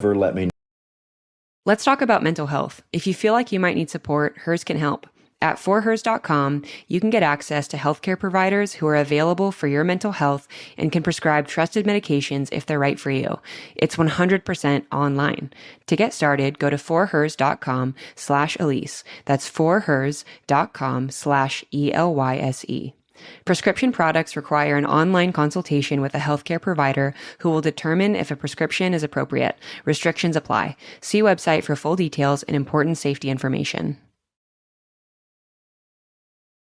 let me. Let's talk about mental health. If you feel like you might need support, Hers can help. At forhers.com, you can get access to healthcare providers who are available for your mental health and can prescribe trusted medications if they're right for you. It's 100% online. To get started, go to forhers.com/Elyse. That's forhers.com/ELYSE. Prescription products require an online consultation with a healthcare provider who will determine if a prescription is appropriate. Restrictions apply. See website for full details and important safety information.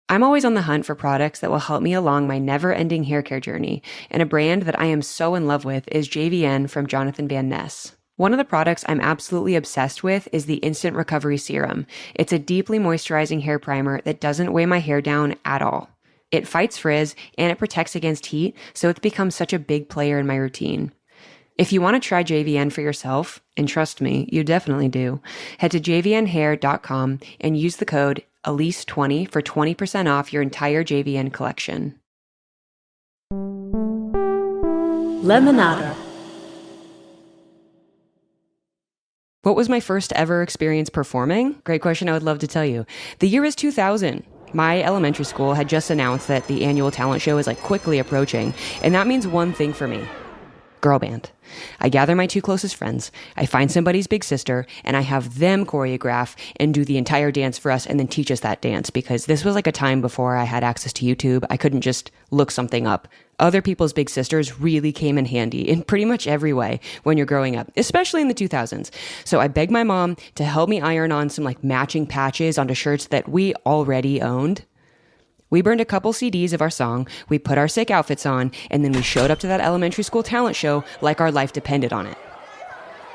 I'm always on the hunt for products that will help me along my never-ending hair care journey, and a brand that I am so in love with is JVN from Jonathan Van Ness. One of the products I'm absolutely obsessed with is the Instant Recovery Serum. It's a deeply moisturizing hair primer that doesn't weigh my hair down at all. It fights frizz and it protects against heat, so it's become such a big player in my routine. If you want to try JVN for yourself, and trust me, you definitely do, head to jvnhair.com and use the code Elyse20 for 20% off your entire JVN collection. Lemonada. What was my first ever experience performing? Great question, I would love to tell you. The year is 2000. My elementary school had just announced that the annual talent show is quickly approaching, and that means one thing for me. Girl band. I gather my two closest friends, I find somebody's big sister, and I have them choreograph and do the entire dance for us and then teach us that dance, because this was a time before I had access to YouTube. I couldn't just look something up. Other people's big sisters really came in handy in pretty much every way when you're growing up, especially in the 2000s. So I begged my mom to help me iron on some matching patches onto shirts that we already owned. We burned a couple CDs of our song, we put our sick outfits on, and then we showed up to that elementary school talent show like our life depended on it.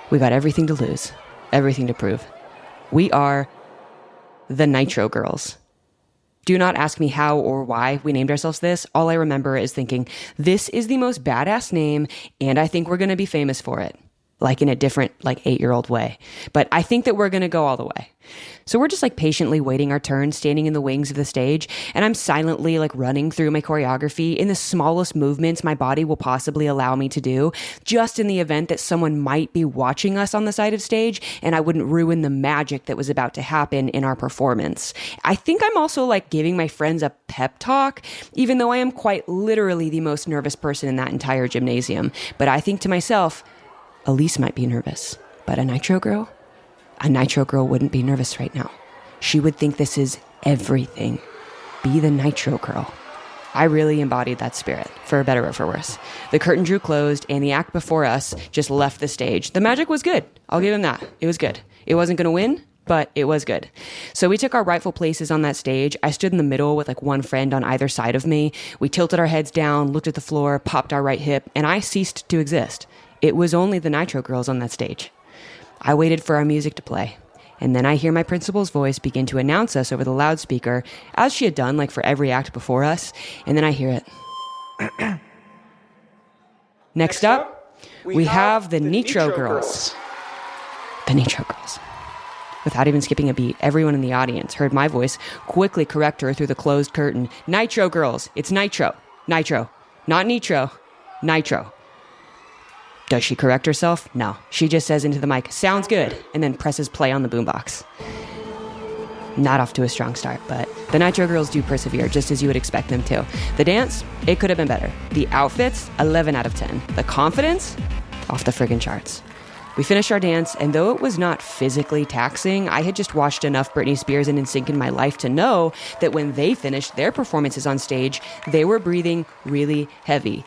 We got everything to lose, everything to prove. We are the Nitro Girls. Do not ask me how or why we named ourselves this. All I remember is thinking, this is the most badass name, and I think we're going to be famous for it. In a different 8-year-old way. But I think that we're going to go all the way. So we're just patiently waiting our turn, standing in the wings of the stage, and I'm silently running through my choreography in the smallest movements my body will possibly allow me to do, just in the event that someone might be watching us on the side of stage and I wouldn't ruin the magic that was about to happen in our performance. I think I'm also giving my friends a pep talk, even though I am quite literally the most nervous person in that entire gymnasium. But I think to myself, Elyse might be nervous, but a Nitro Girl wouldn't be nervous right now. She would think this is everything. Be the Nitro Girl. I really embodied that spirit, for better or for worse. The curtain drew closed, and the act before us just left the stage. The magic was good. I'll give him that. It was good. It wasn't going to win, but it was good. So we took our rightful places on that stage. I stood in the middle with one friend on either side of me. We tilted our heads down, looked at the floor, popped our right hip, and I ceased to exist. It was only the Nitro Girls on that stage. I waited for our music to play, and then I hear my principal's voice begin to announce us over the loudspeaker, as she had done for every act before us, and then I hear it. Next up, we have the Nitro Girls. The Nitro Girls. Without even skipping a beat, everyone in the audience heard my voice quickly correct her through the closed curtain. Nitro Girls. It's Nitro. Nitro. Not Nitro. Nitro. Does she correct herself? No. She just says into the mic, "Sounds good," and then presses play on the boombox. Not off to a strong start, but the Nitro Girls do persevere, just as you would expect them to. The dance, it could have been better. The outfits, 11 out of 10. The confidence, off the friggin' charts. We finished our dance, and though it was not physically taxing, I had just watched enough Britney Spears and NSYNC in my life to know that when they finished their performances on stage, they were breathing really heavy.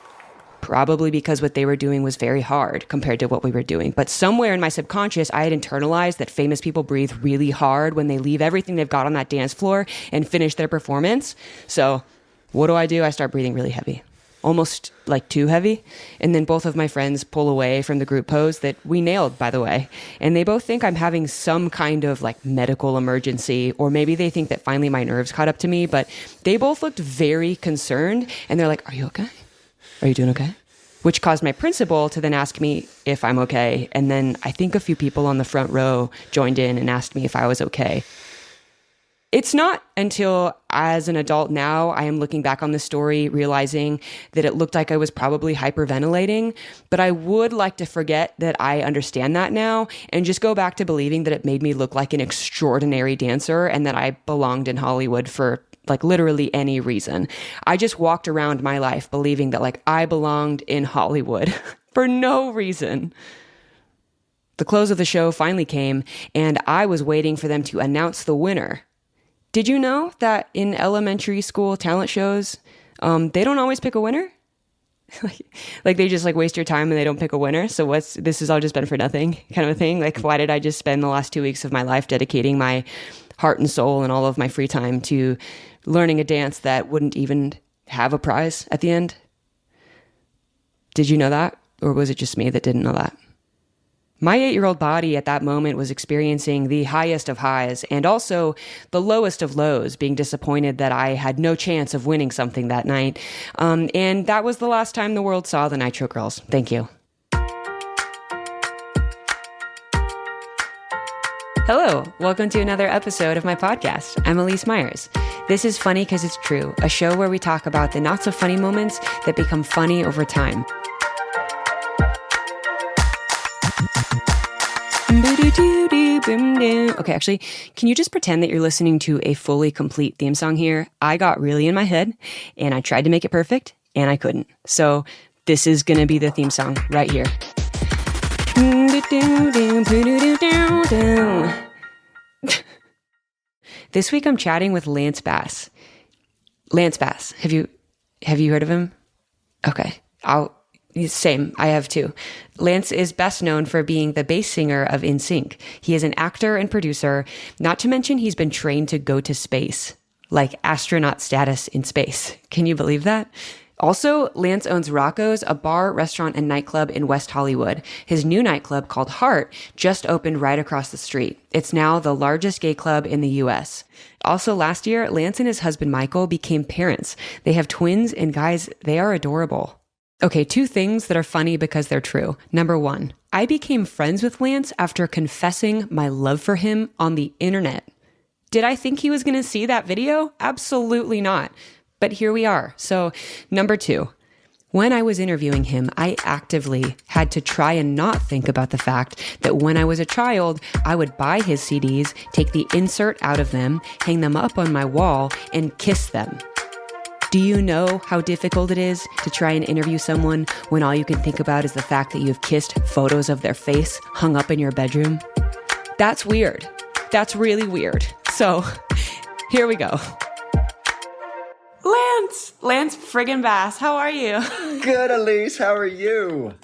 Probably because what they were doing was very hard compared to what we were doing. But somewhere in my subconscious, I had internalized that famous people breathe really hard when they leave everything they've got on that dance floor and finish their performance. So what do? I start breathing really heavy. Almost too heavy. And then both of my friends pull away from the group pose that we nailed, by the way. And they both think I'm having some kind of medical emergency, or maybe they think that finally my nerves caught up to me, but they both looked very concerned. And they're like, "Are you okay? Are you doing okay?" Which caused my principal to then ask me if I'm okay. And then I think a few people on the front row joined in and asked me if I was okay. It's not until as an adult now, I am looking back on the story, realizing that it looked like I was probably hyperventilating, but I would like to forget that I understand that now and just go back to believing that it made me look like an extraordinary dancer and that I belonged in Hollywood for like literally any reason. I just walked around my life believing that like I belonged in Hollywood for no reason. The close of the show finally came, and I was waiting for them to announce the winner. Did you know that in elementary school talent shows, they don't always pick a winner? Like they just like waste your time and they don't pick a winner. So this has all just been for nothing kind of a thing. Like, why did I just spend the last 2 weeks of my life dedicating my heart and soul and all of my free time to learning a dance that wouldn't even have a prize at the end? Did you know that? Or was it just me that didn't know that? My 8-year-old body at that moment was experiencing the highest of highs and also the lowest of lows, being disappointed that I had no chance of winning something that night. And that was the last time the world saw the Nitro Girls. Thank you. Hello, welcome to another episode of my podcast. I'm Elyse Myers. This is Funny 'Cause It's True, a show where we talk about the not so funny moments that become funny over time. Okay, actually, can you just pretend that you're listening to a fully complete theme song here? I got really in my head, and I tried to make it perfect, and I couldn't. So this is going to be the theme song right here. This week I'm chatting with Lance Bass. Lance Bass, have you heard of him? Okay, Same, I have too. Lance is best known for being the bass singer of NSYNC. He is an actor and producer, not to mention he's been trained to go to space, like astronaut status in space. Can you believe that? Also, Lance owns Rocco's, a bar, restaurant, and nightclub in West Hollywood. His new nightclub, called Heart, just opened right across the street. It's now the largest gay club in the U.S. Also, last year, Lance and his husband Michael became parents. They have twins, and guys, they are adorable. Okay, 2 things that are funny because they're true. Number 1, I became friends with Lance after confessing my love for him on the internet. Did I think he was going to see that video? Absolutely not. But here we are. So, number 2, when I was interviewing him, I actively had to try and not think about the fact that when I was a child, I would buy his CDs, take the insert out of them, hang them up on my wall, and kiss them. Do you know how difficult it is to try and interview someone when all you can think about is the fact that you've kissed photos of their face hung up in your bedroom? That's weird. That's really weird. So, here we go. Lance friggin' Bass, how are you? Good, Elyse. How are you?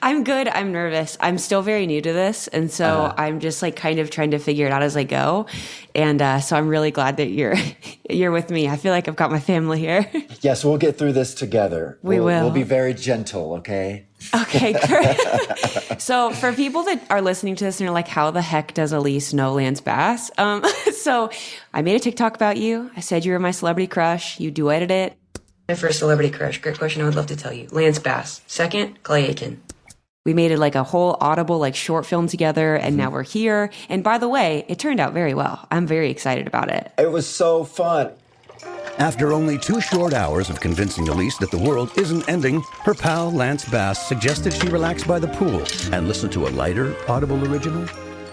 I'm good. I'm nervous. I'm still very new to this. And so I'm just like kind of trying to figure it out as I go. And so I'm really glad that you're with me. I feel like I've got my family here. Yes, we'll get through this together. We will. We'll be very gentle, okay? Okay, great. So for people that are listening to this and are like, how the heck does Elyse know Lance Bass? So I made a TikTok about you. I said you were my celebrity crush. You duetted it. My first celebrity crush. Great question. I would love to tell you. Lance Bass. Second, Clay Aiken. We made it like a whole Audible like short film together, and now we're here. And by the way, it turned out very well. I'm very excited about it. It was so fun. After only 2 short hours of convincing Elyse that the world isn't ending, her pal Lance Bass suggested she relax by the pool and listen to a lighter Audible original.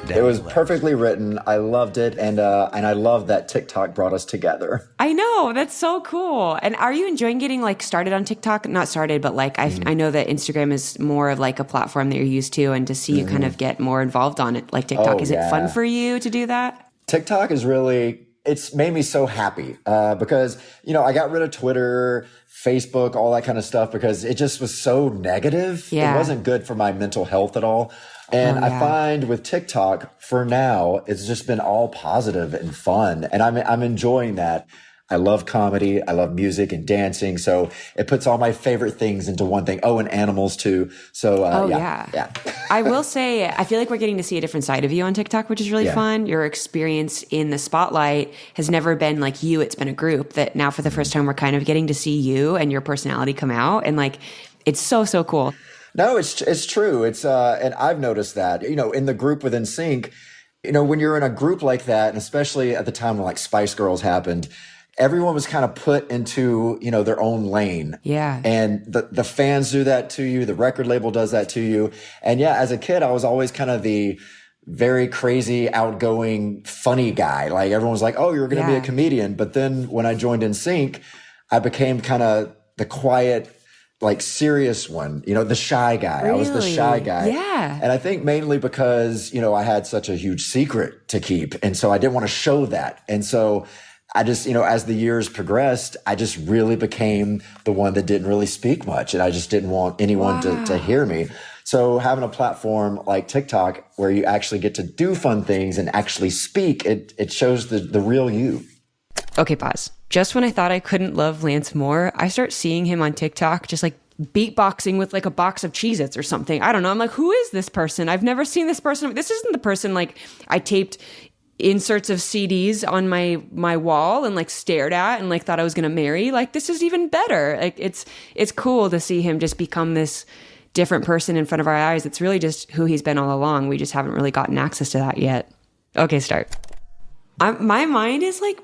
It was perfectly written. I loved it, and I love that TikTok brought us together. I know, that's so cool. And are you enjoying getting like started on TikTok? Not started, but like I know that Instagram is more of like a platform that you're used to, and to see you kind of get more involved on it, like TikTok. Is it fun for you to do that? TikTok is really, it's made me so happy because, you know, I got rid of Twitter, Facebook, all that kind of stuff because it just was so negative. Yeah. It wasn't good for my mental health at all. And I find with TikTok, for now, it's just been all positive and fun. And I'm enjoying that. I love comedy. I love music and dancing. So it puts all my favorite things into one thing. Oh, and animals too. So, yeah. I will say, I feel like we're getting to see a different side of you on TikTok, which is really fun. Your experience in the spotlight has never been like you. It's been a group that now for the first time, we're kind of getting to see you and your personality come out. And like, it's so, so cool. No, it's true. It's, and I've noticed that, you know, in the group with NSYNC, When you're in a group like that, and especially at the time when like Spice Girls happened, everyone was kind of put into, their own lane. Yeah. And the fans do that to you. The record label does that to you. And yeah, as a kid, I was always kind of the very crazy, outgoing, funny guy. Like everyone was like, oh, you're going to be a comedian. But then when I joined NSYNC, I became kind of the quiet, like serious one, the shy guy. Really? I was the shy guy. Yeah. And I think mainly because, I had such a huge secret to keep. And so I didn't want to show that. And so I just, as the years progressed, I just really became the one that didn't really speak much. And I just didn't want anyone to hear me. So having a platform like TikTok where you actually get to do fun things and actually speak, it shows the real you. Okay, pause. Just when I thought I couldn't love Lance more, I start seeing him on TikTok just like beatboxing with like a box of Cheez-Its or something. I don't know. I'm like, who is this person? I've never seen this person. This isn't the person like I taped inserts of CDs on my wall and like stared at and like thought I was going to marry. Like, this is even better. Like, it's cool to see him just become this different person in front of our eyes. It's really just who he's been all along. We just haven't really gotten access to that yet. Okay, start. My mind is like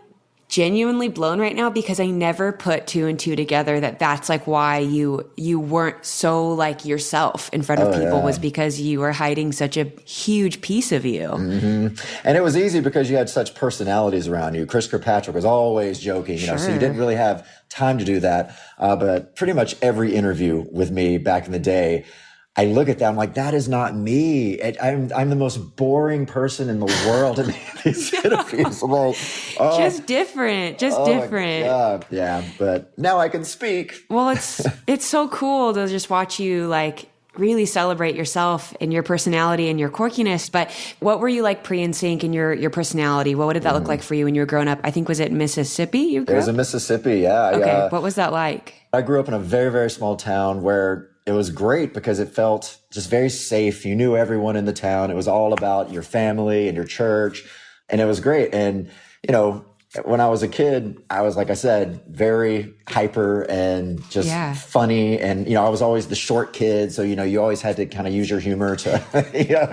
genuinely blown right now because I never put two and two together that's like why you weren't so like yourself in front of people was because you were hiding such a huge piece of you. Mm-hmm. And it was easy because you had such personalities around you. Chris Kirkpatrick was always joking, so you didn't really have time to do that. But pretty much every interview with me back in the day, I look at that, I'm like, that is not me. I'm the most boring person in the world in these interviews. I'm like, just different. Yeah, but now I can speak. Well, it's so cool to just watch you like really celebrate yourself and your personality and your quirkiness. But what were you like pre-NSYNC and your personality? What did that look like for you when you were growing up? I think, was it Mississippi you grew up? It was in Mississippi, yeah. Okay, what was that like? I grew up in a very, very small town where it was great because it felt just very safe. You knew everyone in the town. It was all about your family and your church. And it was great. And, when I was a kid, I was, like I said, very hyper and just funny. And, I was always the short kid. So, you always had to kind of use your humor to,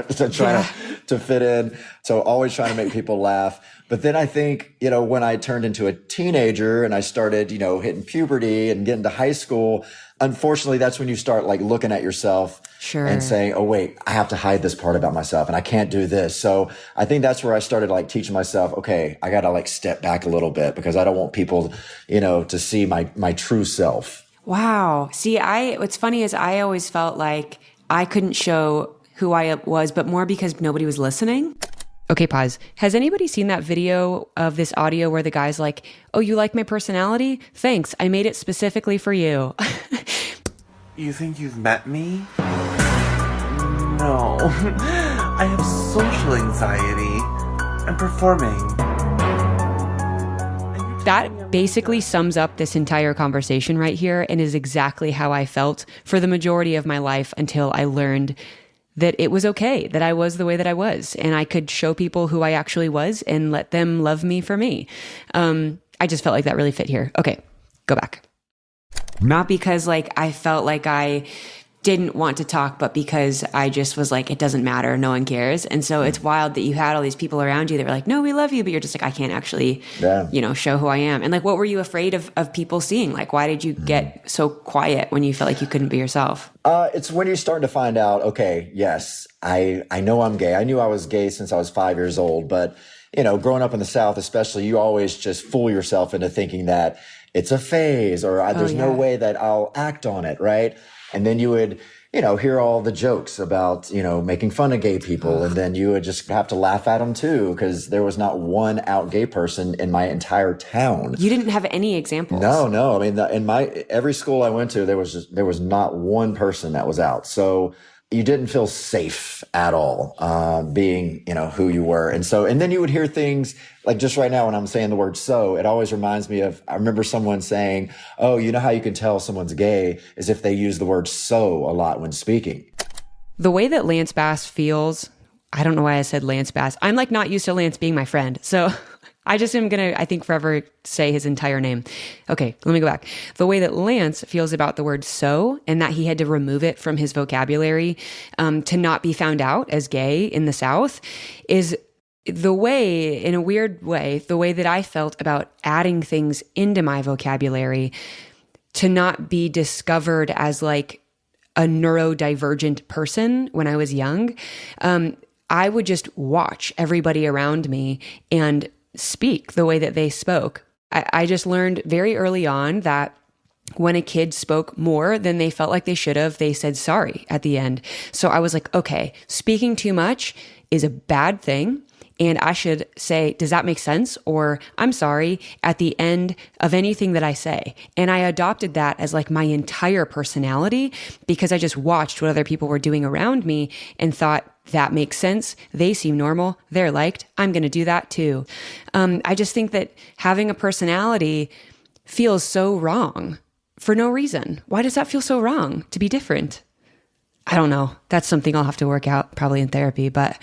to try to fit in. So always trying to make people laugh. But then I think, when I turned into a teenager and I started, hitting puberty and getting to high school, unfortunately, that's when you start like looking at yourself and saying, oh, wait, I have to hide this part about myself and I can't do this. So I think that's where I started like teaching myself, okay, I got to like step back a little bit because I don't want people, to see my true self. Wow. See, what's funny is I always felt like I couldn't show who I was, but more because nobody was listening. Okay, pause. Has anybody seen that video of this audio where the guy's like, oh, you like my personality? Thanks. I made it specifically for you. You think you've met me? No. I have social anxiety. I'm performing. That basically sums up this entire conversation right here and is exactly how I felt for the majority of my life until I learned that it was okay, that I was the way that I was, and I could show people who I actually was and let them love me for me. I just felt like that really fit here. Okay, go back. Not because like I felt like I didn't want to talk, but because I just was like, it doesn't matter. No one cares. And so it's wild that you had all these people around you that were like, no, we love you. But you're just like, I can't actually, show who I am. And like, what were you afraid of people seeing? Like, why did you get so quiet when you felt like you couldn't be yourself? It's when you're starting to find out, okay, yes, I know I'm gay. I knew I was gay since I was 5 years old. But, growing up in the South, especially, you always just fool yourself into thinking that it's a phase or there's no way that I'll act on it, right? And then you would, hear all the jokes about, making fun of gay people. And then you would just have to laugh at them too, because there was not one out gay person in my entire town. You didn't have any examples? No. I mean, in every school I went to, there was not one person that was out. So you didn't feel safe at all, being, who you were. And then you would hear things like just right now when I'm saying the word so, it always reminds me of, I remember someone saying, oh, you know how you can tell someone's gay is if they use the word so a lot when speaking. The way that Lance Bass feels, I don't know why I said Lance Bass. I'm like not used to Lance being my friend. So I just am going to, I think, forever say his entire name. Okay, let me go back. The way that Lance feels about the word so, and that he had to remove it from his vocabulary to not be found out as gay in the South, is in a weird way, the way that I felt about adding things into my vocabulary to not be discovered as like a neurodivergent person when I was young, I would just watch everybody around me and speak the way that they spoke. I just learned very early on that when a kid spoke more than they felt like they should have, they said sorry at the end. So I was like, okay, speaking too much is a bad thing. And I should say, does that make sense? Or I'm sorry at the end of anything that I say. And I adopted that as like my entire personality because I just watched what other people were doing around me and thought, that makes sense. They seem normal. They're liked. I'm going to do that too. I just think that having a personality feels so wrong for no reason. Why does that feel so wrong to be different? I don't know. That's something I'll have to work out probably in therapy, but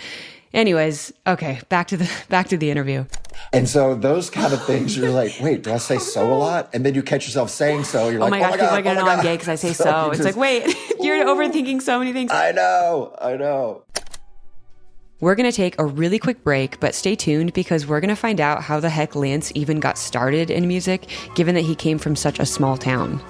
anyways, okay, back to the interview. And so those kind of things, you're like, wait, do I say so a lot? And then you catch yourself saying so. You're like, oh my gosh, people are going to know I'm gay because I say so. It's like, wait, you're overthinking so many things. I know. We're going to take a really quick break, but stay tuned because we're going to find out how the heck Lance even got started in music, given that he came from such a small town.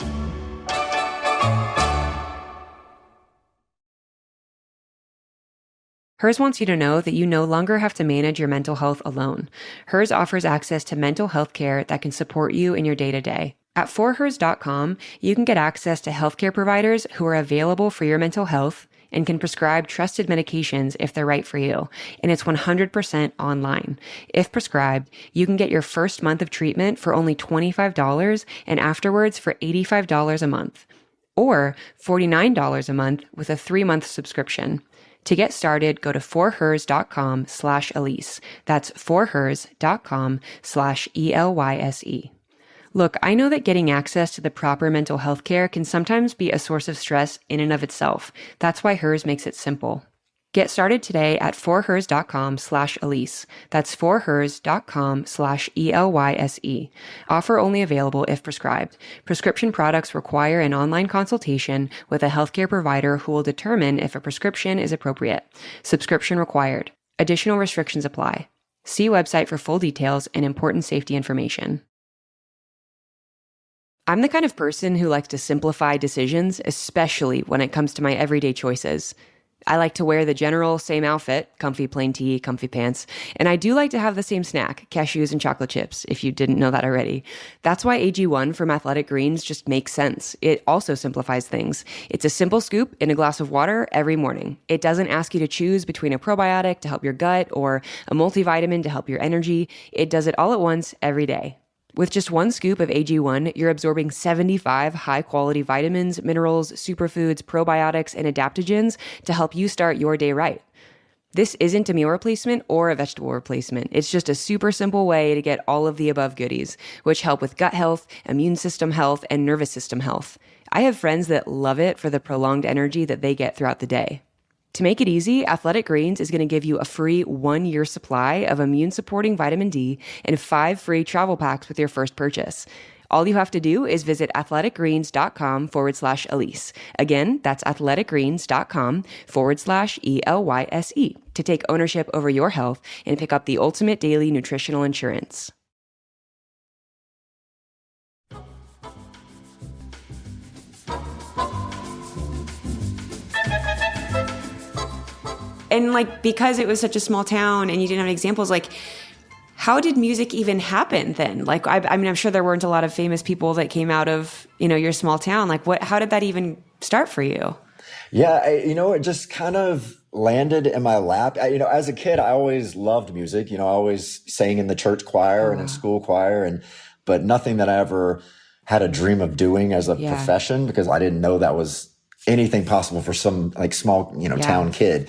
Hers wants you to know that you no longer have to manage your mental health alone. Hers offers access to mental health care that can support you in your day-to-day. At forhers.com, you can get access to healthcare providers who are available for your mental health and can prescribe trusted medications if they're right for you. And it's 100% online. If prescribed, you can get your first month of treatment for only $25 and afterwards for $85 a month, or $49 a month with a 3-month subscription. To get started, go to forhers.com/Elyse. That's forhers.com/ELYSE. Look, I know that getting access to the proper mental health care can sometimes be a source of stress in and of itself. That's why Hers makes it simple. Get started today at forhers.com/Elyse. That's forhers.com/ELYSE. Offer only available if prescribed. Prescription products require an online consultation with a healthcare provider who will determine if a prescription is appropriate. Subscription required. Additional restrictions apply. See website for full details and important safety information. I'm the kind of person who likes to simplify decisions, especially when it comes to my everyday choices. I like to wear the general same outfit, comfy plain tee, comfy pants, and I do like to have the same snack, cashews and chocolate chips, if you didn't know that already. That's why AG1 from Athletic Greens just makes sense. It also simplifies things. It's a simple scoop in a glass of water every morning. It doesn't ask you to choose between a probiotic to help your gut or a multivitamin to help your energy. It does it all at once every day. With just one scoop of AG1, you're absorbing 75 high-quality vitamins, minerals, superfoods, probiotics, and adaptogens to help you start your day right. This isn't a meal replacement or a vegetable replacement. It's just a super simple way to get all of the above goodies, which help with gut health, immune system health, and nervous system health. I have friends that love it for the prolonged energy that they get throughout the day. To make it easy, Athletic Greens is going to give you a free 1-year supply of immune-supporting vitamin D and 5 free travel packs with your first purchase. All you have to do is visit athleticgreens.com/Elyse. Again, that's athleticgreens.com/ELYSE to take ownership over your health and pick up the ultimate daily nutritional insurance. And like, because it was such a small town and you didn't have any examples, like, how did music even happen then? Like, I mean, I'm sure there weren't a lot of famous people that came out of, your small town. Like, how did that even start for you? Yeah, it just kind of landed in my lap. As a kid, I always loved music. I always sang in the church choir and in school choir, but nothing that I ever had a dream of doing as a profession, because I didn't know that was anything possible for some like small, town kid.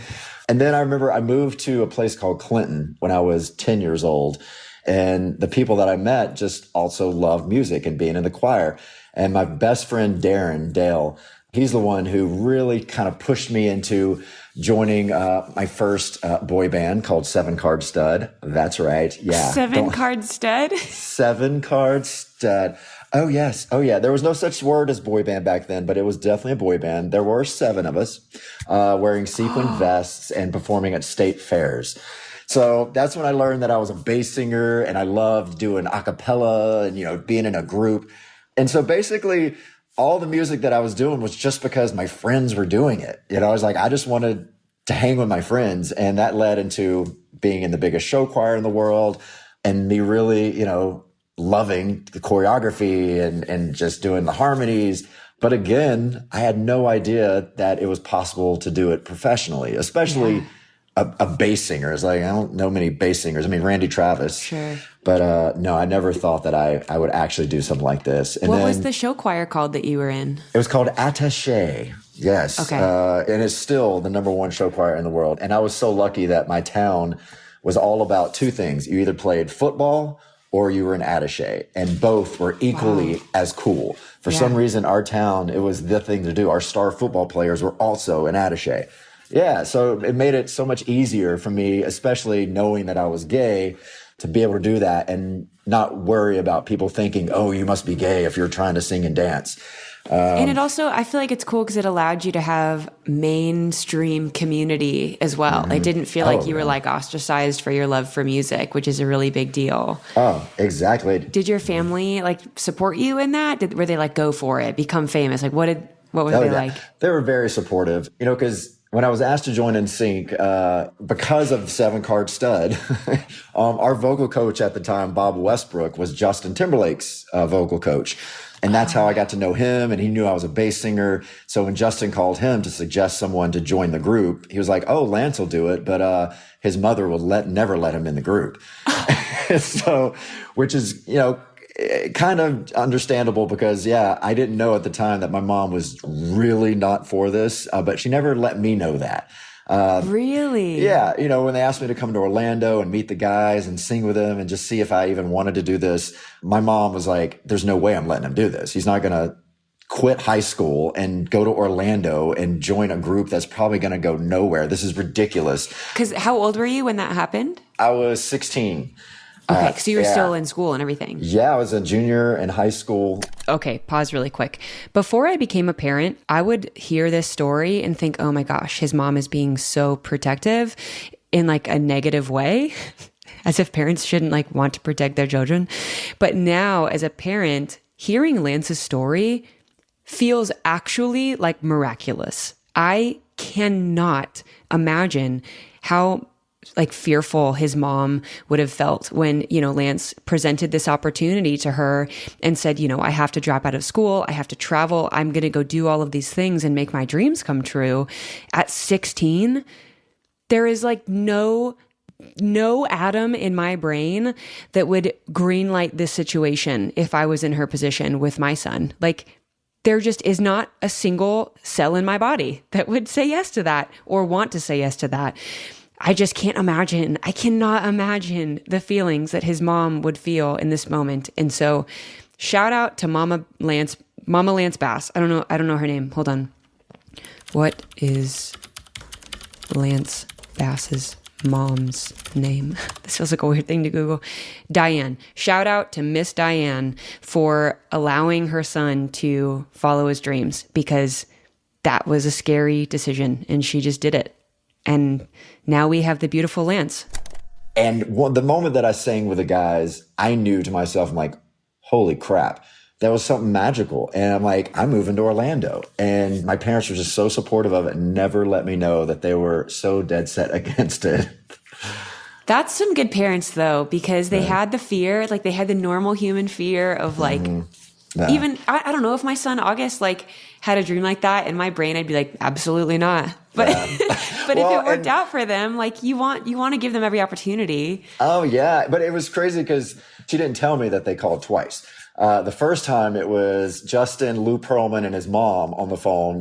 And then I remember I moved to a place called Clinton when I was 10 years old. And the people that I met just also loved music and being in the choir. And my best friend, Dale, he's the one who really kind of pushed me into joining my first boy band called 7 Card Stud. That's right. Yeah. 7 Card Stud? 7 Card Stud. Oh, yes. Oh, yeah. There was no such word as boy band back then, but it was definitely a boy band. There were 7 of us wearing sequin vests and performing at state fairs. So that's when I learned that I was a bass singer and I loved doing a cappella and, being in a group. And so basically all the music that I was doing was just because my friends were doing it. I was like, I just wanted to hang with my friends. And that led into being in the biggest show choir in the world and me really, loving the choreography and just doing the harmonies. But again, I had no idea that it was possible to do it professionally, especially a bass singer. It's like, I don't know many bass singers. I mean, Randy Travis. Sure. But no, I never thought that I would actually do something like this. And what then, was the show choir called that you were in? It was called Attaché. Yes. Okay. And it's still the #1 show choir in the world. And I was so lucky that my town was all about two things. You either played football or you were an attaché, and both were equally as cool. For some reason, our town, it was the thing to do. Our star football players were also an attaché. Yeah, so it made it so much easier for me, especially knowing that I was gay, to be able to do that and not worry about people thinking, oh, you must be gay if you're trying to sing and dance. And it also, I feel like it's cool because it allowed you to have mainstream community as well. It didn't feel like you were like ostracized for your love for music, which is a really big deal. Oh, exactly. Did your family like support you in that? Were they like, go for it, become famous? Like what were they like? They were very supportive, because when I was asked to join NSYNC, because of 7 Card Stud, our vocal coach at the time, Bob Westbrook, was Justin Timberlake's vocal coach. And that's how I got to know him. And he knew I was a bass singer. So when Justin called him to suggest someone to join the group, he was like, oh, Lance will do it. But his mother will never let him in the group. So, which is, kind of understandable because, I didn't know at the time that my mom was really not for this. But she never let me know that. Really? Yeah. When they asked me to come to Orlando and meet the guys and sing with them and just see if I even wanted to do this, my mom was like, there's no way I'm letting him do this. He's not going to quit high school and go to Orlando and join a group that's probably going to go nowhere. This is ridiculous. Because how old were you when that happened? I was 16. Okay, so you were still in school and everything. Yeah, I was a junior in high school. Okay, pause really quick. Before I became a parent, I would hear this story and think, oh my gosh, his mom is being so protective in like a negative way, as if parents shouldn't like want to protect their children. But now as a parent, hearing Lance's story feels actually like miraculous. I cannot imagine how like fearful his mom would have felt when, Lance presented this opportunity to her and said, I have to drop out of school. I have to travel. I'm going to go do all of these things and make my dreams come true. At 16, there is like no atom in my brain that would greenlight this situation if I was in her position with my son. Like, there just is not a single cell in my body that would say yes to that or want to say yes to that. I just can't imagine. I cannot imagine the feelings that his mom would feel in this moment. And so shout out to Mama Lance Bass. I don't know her name. Hold on. What is Lance Bass's mom's name? This feels like a weird thing to Google. Diane. Shout out to Miss Diane for allowing her son to follow his dreams, because that was a scary decision and she just did it. And now we have the beautiful Lance. And the moment that I sang with the guys, I knew to myself, I'm like, holy crap, that was something magical. And I'm like, I'm moving to Orlando. And my parents were just so supportive of it and never let me know that they were so dead set against it. That's some good parents, though, because they had the fear, like they had the normal human fear of like, even, I don't know, if my son August like had a dream like that in my brain, I'd be like, absolutely not. But but if it worked out for them, like you want to give them every opportunity. Oh yeah, but it was crazy because she didn't tell me that they called twice. The first time it was Justin, Lou Pearlman, and his mom on the phone,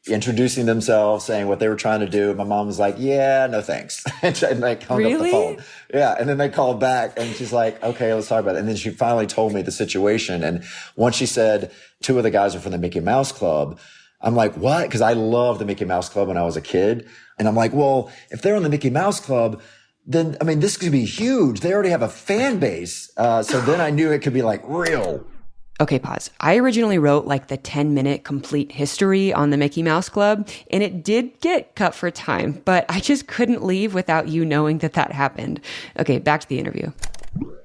introducing themselves, saying what they were trying to do. My mom was like, yeah, no thanks. And they hung up the phone. Yeah. And then they called back and she's like, okay, let's talk about it. And then she finally told me the situation. And once she said 2 of the guys are from the Mickey Mouse Club, I'm like, what? Because I loved the Mickey Mouse Club when I was a kid. And I'm like, well, if they're on the Mickey Mouse Club, then, this could be huge. They already have a fan base. So then I knew it could be like real. Okay, pause. I originally wrote like the 10-minute complete history on the Mickey Mouse Club, and it did get cut for time, but I just couldn't leave without you knowing that that happened. Okay, back to the interview.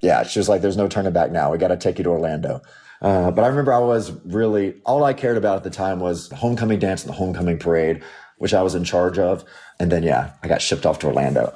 Yeah, she was like, there's no turning back now. We got to take you to Orlando. But I remember all I cared about at the time was the homecoming dance and the homecoming parade, which I was in charge of. And then, I got shipped off to Orlando.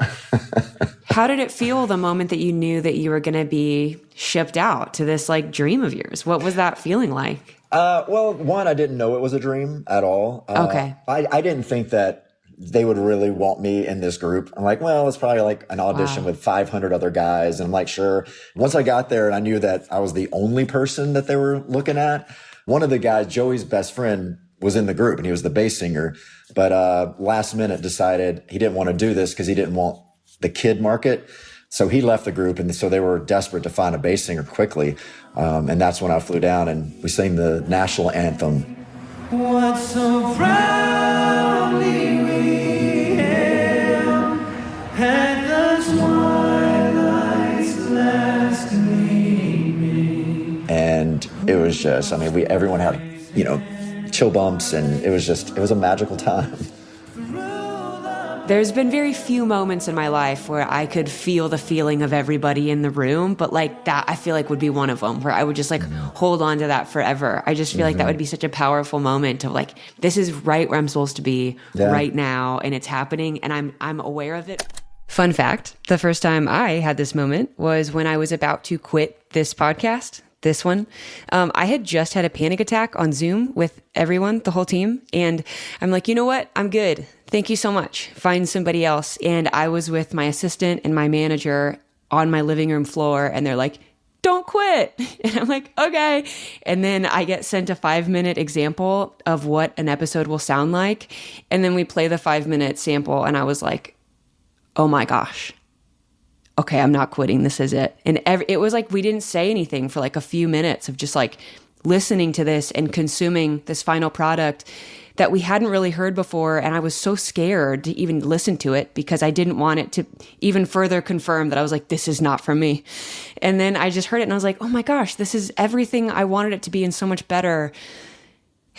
How did it feel the moment that you knew that you were going to be shipped out to this like dream of yours? What was that feeling like? Well, one, I didn't know it was a dream at all. Okay. I didn't think that they would really want me in this group. I'm like, well, it's probably like an audition with 500 other guys. And I'm like, sure. Once I got there and I knew that I was the only person that they were looking at, one of the guys, Joey's best friend, was in the group and he was the bass singer. But last minute decided he didn't want to do this because he didn't want the kid market. So he left the group. And so they were desperate to find a bass singer quickly. And that's when I flew down and we sang the national anthem. What's so proudly we hail at the twilight's last gleaming. And it was just, everyone had, chill bumps, and it was a magical time. There's been very few moments in my life where I could feel the feeling of everybody in the room, but like that, I feel like would be one of them where I would just like hold on to that forever. I just feel like that would be such a powerful moment of like, this is right where I'm supposed to be right now, and it's happening, and I'm aware of it. Fun fact, the first time I had this moment was when I was about to quit this podcast. This one. I had just had a panic attack on Zoom with everyone, the whole team. And I'm like, you know what? I'm good. Thank you so much. Find somebody else. And I was with my assistant and my manager on my living room floor. And they're like, don't quit. And I'm like, okay. And then I get sent a 5-minute example of what an episode will sound like. And then we play the 5-minute sample. And I was like, oh my gosh. Okay, I'm not quitting. This is it. And it was like we didn't say anything for like a few minutes of just like listening to this and consuming this final product that we hadn't really heard before. And I was so scared to even listen to it because I didn't want it to even further confirm that I was like, this is not for me. And then I just heard it and I was like, oh my gosh, this is everything I wanted it to be and so much better.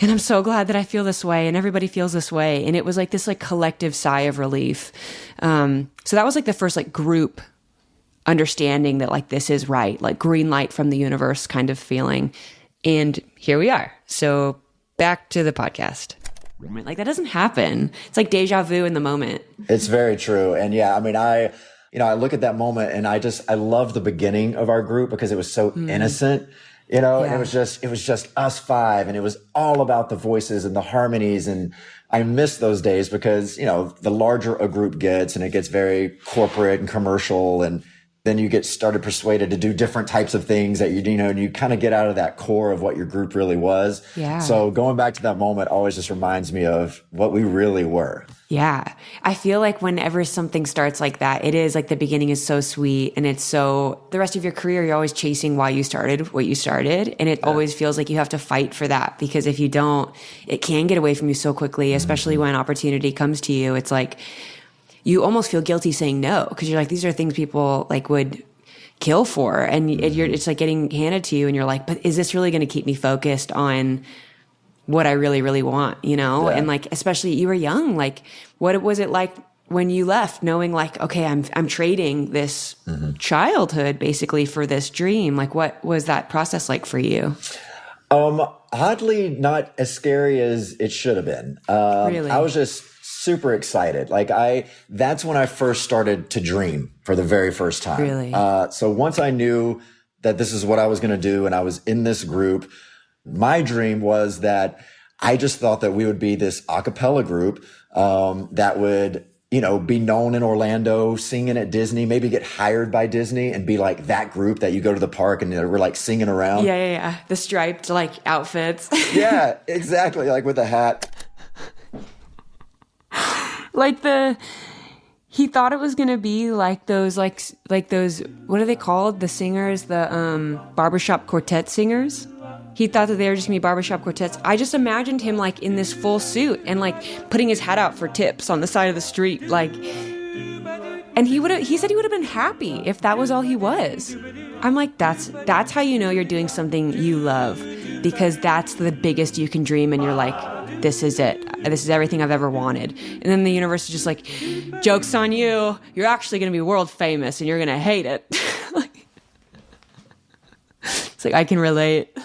And I'm so glad that I feel this way and everybody feels this way. And it was like this like collective sigh of relief. So that was like the first like group understanding that like this is right, like green light from the universe kind of feeling. And here we are. So back to the podcast. Like that doesn't happen. It's like deja vu in the moment. It's very true. And I look at that moment and I love the beginning of our group because it was so innocent, and it was just us five, and it was all about the voices and the harmonies. And I miss those days because, the larger a group gets and it gets very corporate and commercial, and then you get started persuaded to do different types of things that and you kind of get out of that core of what your group really was. Yeah. So going back to that moment always just reminds me of what we really were. Yeah. I feel like whenever something starts like that, it is like the beginning is so sweet, and it's so the rest of your career, you're always chasing why you started what you started. And it always feels like you have to fight for that, because if you don't, it can get away from you so quickly, especially when opportunity comes to you. It's like, you almost feel guilty saying no because you're like, these are things people like would kill for. And it's like getting handed to you and you're like, but is this really going to keep me focused on what I really, really want, Yeah. And like, especially you were young, like what was it like when you left knowing like, okay, I'm trading this childhood basically for this dream? Like what was that process like for you? Oddly not as scary as it should have been. Really? I was just super excited. That's when I first started to dream for the very first time. Really? So once I knew that this is what I was going to do and I was in this group, my dream was that I just thought that we would be this a cappella group, that would, be known in Orlando, singing at Disney, maybe get hired by Disney and be like that group that you go to the park and we're like singing around. Yeah. The striped like outfits. Yeah, exactly. Like with a hat. He thought it was going to be like those, like those, what are they called? The singers, the barbershop quartet singers. He thought that they were just going to be barbershop quartets. I just imagined him like in this full suit and like putting his hat out for tips on the side of the street. And he said he would have been happy if that was all he was. I'm like, that's how you know you're doing something you love, because that's the biggest you can dream, and you're like, this is it. This is everything I've ever wanted. And then the universe is just like, joke's on you. You're actually going to be world famous, and you're going to hate it. It's like, I can relate.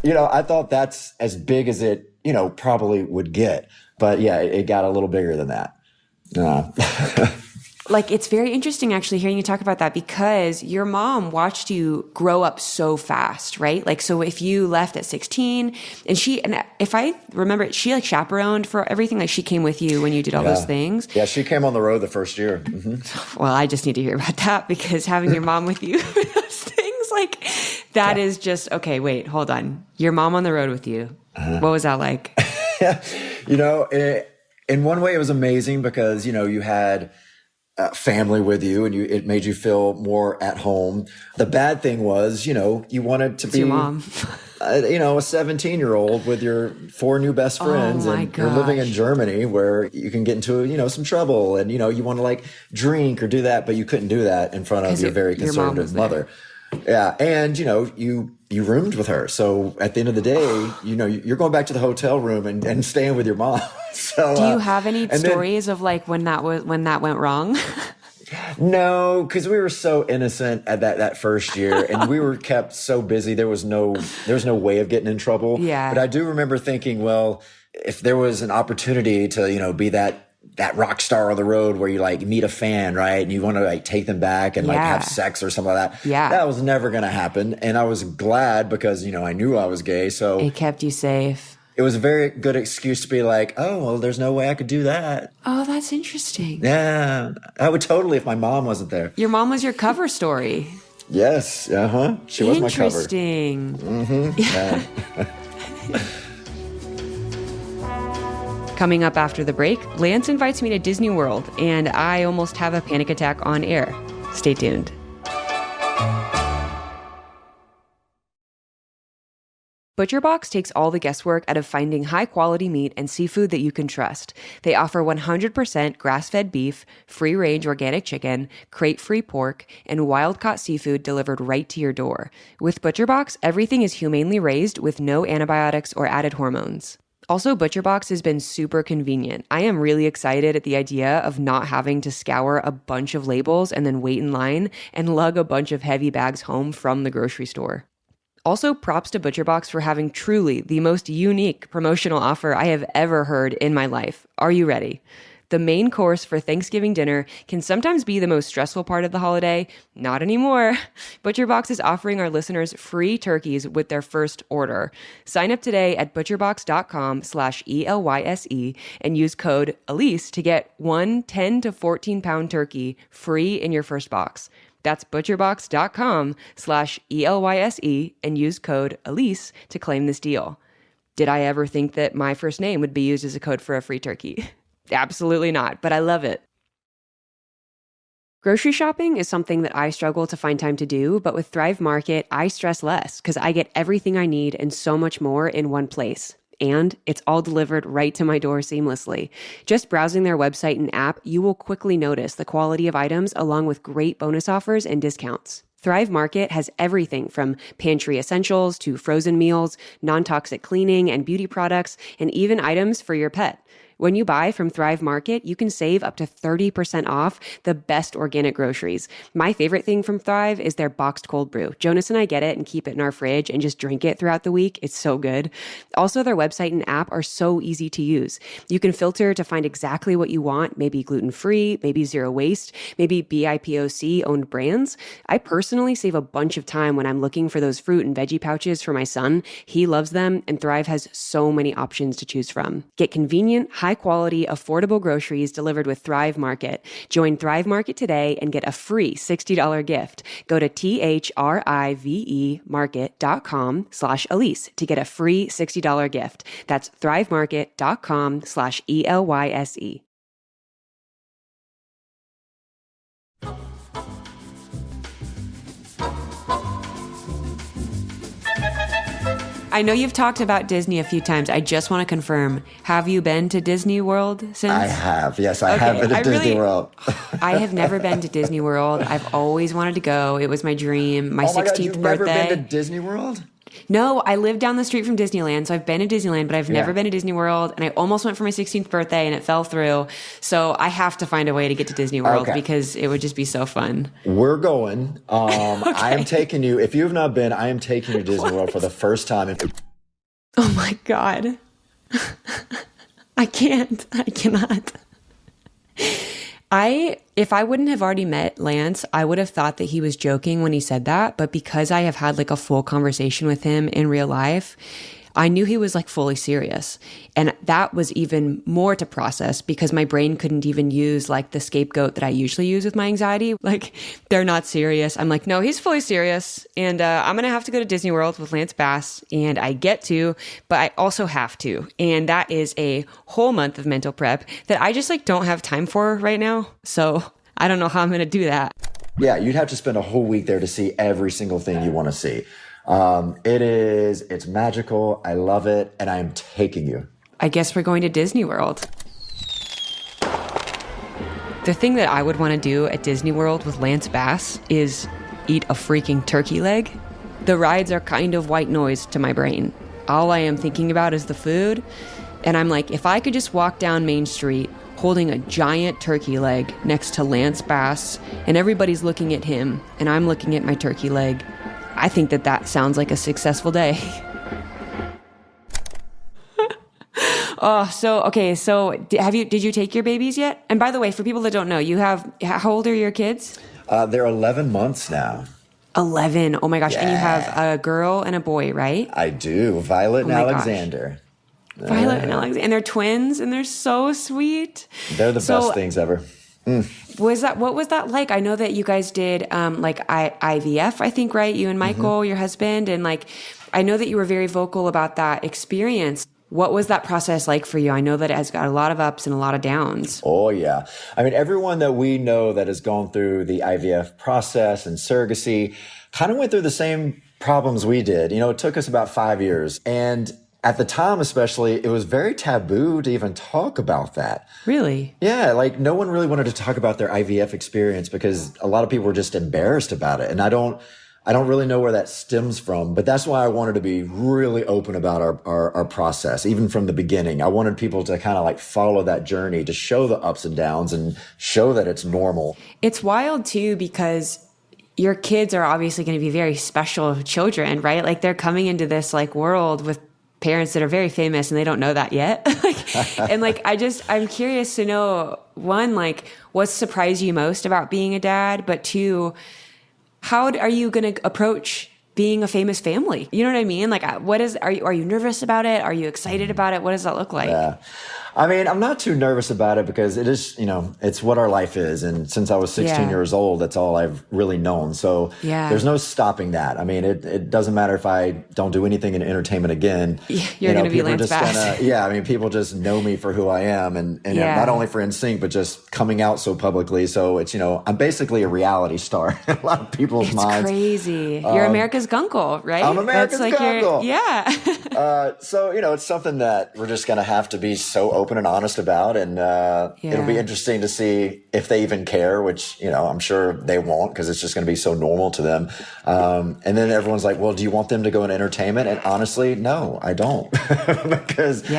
I thought that's as big as it, probably would get. But yeah, it got a little bigger than that. Like, it's very interesting actually hearing you talk about that, because your mom watched you grow up so fast, right? Like, so if you left at 16 and if I remember, she like chaperoned for everything. Like, she came with you when you did all those things. Yeah, she came on the road the first year. Mm-hmm. Well, I just need to hear about that, because having your mom with you for those things, like, that is just, okay, wait, hold on. Your mom on the road with you. What was that like? In one way it was amazing because, you had family with you, and it made you feel more at home. The bad thing was, you wanted to be your mom. a 17-year-old with your 4 new best friends, and you're living in Germany where you can get into, some trouble, and, you want to like drink or do that, but you couldn't do that in front of your very conservative mother. Yeah. And, you roomed with her. So at the end of the day, you're going back to the hotel room and staying with your mom. So, do you have any stories of like when that went wrong? No, because we were so innocent at that first year, and we were kept so busy. There was no way of getting in trouble. Yeah. But I do remember thinking, well, if there was an opportunity to, be that rock star on the road where you like meet a fan, right? And you want to like take them back and like have sex or something like that. Yeah. That was never going to happen. And I was glad because, I knew I was gay. So it kept you safe. It was a very good excuse to be like, oh, well, there's no way I could do that. Oh, that's interesting. Yeah. I would totally if my mom wasn't there. Your mom was your cover story. Yes. Uh-huh. She was my cover. Interesting. Mm-hmm. Yeah. Coming up after the break, Lance invites me to Disney World, and I almost have a panic attack on air. Stay tuned. ButcherBox takes all the guesswork out of finding high-quality meat and seafood that you can trust. They offer 100% grass-fed beef, free-range organic chicken, crate-free pork, and wild-caught seafood delivered right to your door. With ButcherBox, everything is humanely raised with no antibiotics or added hormones. Also, ButcherBox has been super convenient. I am really excited at the idea of not having to scour a bunch of labels and then wait in line and lug a bunch of heavy bags home from the grocery store. Also, props to ButcherBox for having truly the most unique promotional offer I have ever heard in my life. Are you ready? The main course for Thanksgiving dinner can sometimes be the most stressful part of the holiday. Not anymore. ButcherBox is offering our listeners free turkeys with their first order. Sign up today at butcherbox.com/ELYSE and use code Elyse to get one 10 to 14 pound turkey free in your first box. That's butcherbox.com/ELYSE and use code Elyse to claim this deal. Did I ever think that my first name would be used as a code for a free turkey? Absolutely not, but I love it. Grocery shopping is something that I struggle to find time to do, but with Thrive Market, I stress less because I get everything I need and so much more in one place. And it's all delivered right to my door seamlessly. Just browsing their website and app, you will quickly notice the quality of items along with great bonus offers and discounts. Thrive Market has everything from pantry essentials to frozen meals, non-toxic cleaning and beauty products, and even items for your pet. When you buy from Thrive Market, you can save up to 30% off the best organic groceries. My favorite thing from Thrive is their boxed cold brew. Jonas and I get it and keep it in our fridge and just drink it throughout the week. It's so good. Also, their website and app are so easy to use. You can filter to find exactly what you want, maybe gluten-free, maybe zero waste, maybe BIPOC owned brands. I personally save a bunch of time when I'm looking for those fruit and veggie pouches for my son. He loves them, and Thrive has so many options to choose from. Get convenient, high-quality, affordable groceries delivered with Thrive Market. Join Thrive Market today and get a free $60 gift. Go to thrivemarket.com/Elyse to get a free $60 gift. That's thrivemarket.com/ELYSE. I know you've talked about Disney a few times. I just want to confirm, have you been to Disney World since? I have. Yes, I have been to Disney World. I have never been to Disney World. I've always wanted to go. It was my dream. My 16th God, you've birthday. never been to Disney World? No, I live down the street from Disneyland, so I've been to Disneyland, but I've never been to Disney World, and I almost went for my 16th birthday, and it fell through. So I have to find a way to get to Disney World because it would just be so fun. We're going. I am taking you. If you have not been, I am taking you to Disney World for the first time. Oh my God. I can't. I cannot. If I wouldn't have already met Lance, I would have thought that he was joking when he said that. But because I have had like a full conversation with him in real life, I knew he was like fully serious. And that was even more to process because my brain couldn't even use like the scapegoat that I usually use with my anxiety. Like, they're not serious. I'm like, no, he's fully serious. And I'm going to have to go to Disney World with Lance Bass. And I get to, but I also have to. And that is a whole month of mental prep that I just like don't have time for right now. So I don't know how I'm going to do that. Yeah, you'd have to spend a whole week there to see every single thing you want to see. It's magical. I love it. And I am taking you. I guess we're going to Disney World. The thing that I would want to do at Disney World with Lance Bass is eat a freaking turkey leg. The rides are kind of white noise to my brain. All I am thinking about is the food. And I'm like, if I could just walk down Main Street holding a giant turkey leg next to Lance Bass and everybody's looking at him and I'm looking at my turkey leg, I think that sounds like a successful day. So did you take your babies yet? And by the way, for people that don't know, how old are your kids? They're 11 months now. 11. Oh my gosh. Yeah. And you have a girl and a boy, right? I do. Violet and Alexander. Violet and Alexander. And they're twins and they're so sweet. They're the best things ever. What was that like? I know that you guys did IVF, I think, right? You and Michael, your husband, and like I know that you were very vocal about that experience. What was that process like for you? I know that it has got a lot of ups and a lot of downs. Oh yeah. I mean, everyone that we know that has gone through the IVF process and surrogacy kind of went through the same problems we did. You know, it took us about 5 years, and at the time, especially, it was very taboo to even talk about that. Really? Yeah, like no one really wanted to talk about their IVF experience because a lot of people were just embarrassed about it. And I don't really know where that stems from, but that's why I wanted to be really open about our process, even from the beginning. I wanted people to kind of like follow that journey, to show the ups and downs and show that it's normal. It's wild too, because your kids are obviously going to be very special children, right? Like they're coming into this like world with parents that are very famous and they don't know that yet. I'm curious to know, one, like what surprised you most about being a dad, but two, how are you going to approach being a famous family? You know what I mean? Like are you nervous about it? Are you excited about it? What does that look like? Yeah. I mean, I'm not too nervous about it because it is, it's what our life is. And since I was 16 years old, that's all I've really known. So there's no stopping that. I mean, it doesn't matter if I don't do anything in entertainment again. You're going to be Lance Bass. People just know me for who I am. And not only for NSYNC, but just coming out so publicly. So it's, I'm basically a reality star in a lot of people's minds. It's crazy. You're America's Gunkle, right? I'm America's Gunkle. Yeah. So, it's something that we're just going to have to be so open and honest about. And it'll be interesting to see if they even care, which, I'm sure they won't because it's just going to be so normal to them. And then everyone's like, well, do you want them to go in entertainment? And honestly, no, I don't. Because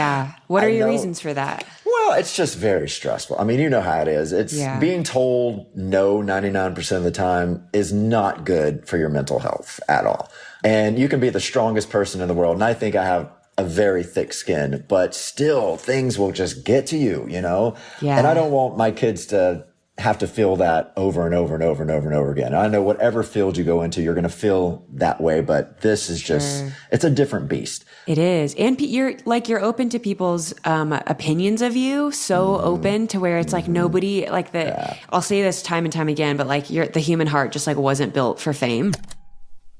what are your reasons for that? Well, it's just very stressful. I mean, you know how it is. It's being told no 99% of the time is not good for your mental health at all. And you can be the strongest person in the world. And I think I have a very thick skin, but still things will just get to you, Yeah. And I don't want my kids to have to feel that over and over and over and over and over again. I know whatever field you go into, you're going to feel that way, but this is just, it's a different beast. It is. And you're open to people's opinions of you, so open to where it's like nobody, I'll say this time and time again, but like the human heart just like wasn't built for fame.